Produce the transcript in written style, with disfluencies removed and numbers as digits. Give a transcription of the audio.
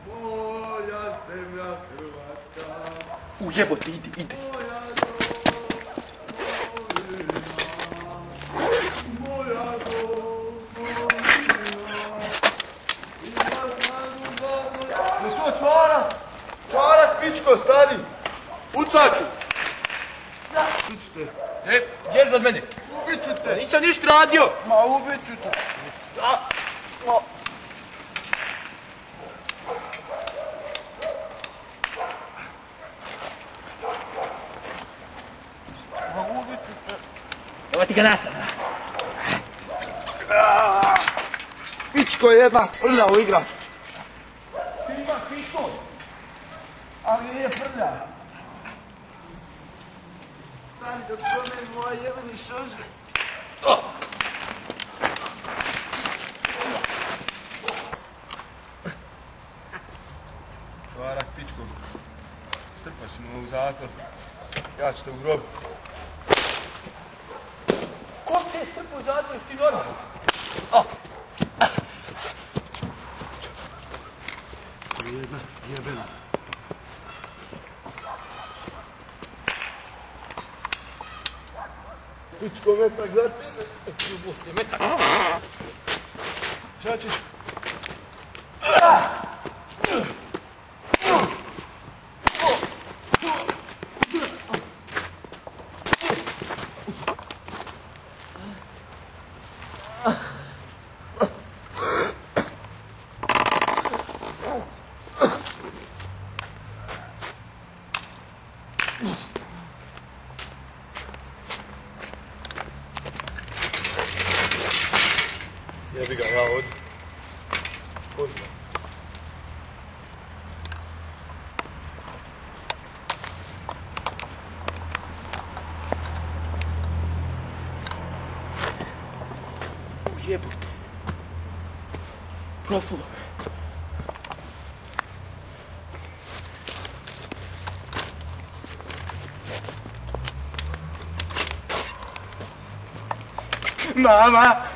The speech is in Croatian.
Moja zemlja Hrvatska. Jebote, ide. Čvarak, pičko, stani! Ucaću! Ubiću te. Bježi od mene. Ubiću te. Nisam ništa radio. Ma ubiću te. Ma ubiću te. Evo ti ga nastav. Pičko je jedna prljavo igra. Ti imaš pištolj. Ali nije prlja. Stani dok promeni moja jebeni šože. Čvarak, pičko. Strpa si me u zatvor. Ja ću te u grob. Ko te strpu zatvoriš ti normalno? Jedna jebena. Pičko, metak za tebe. Metak. Šta ćeš? Jebi ga, ja odim. Odim. Jebote. Profulo. Mama!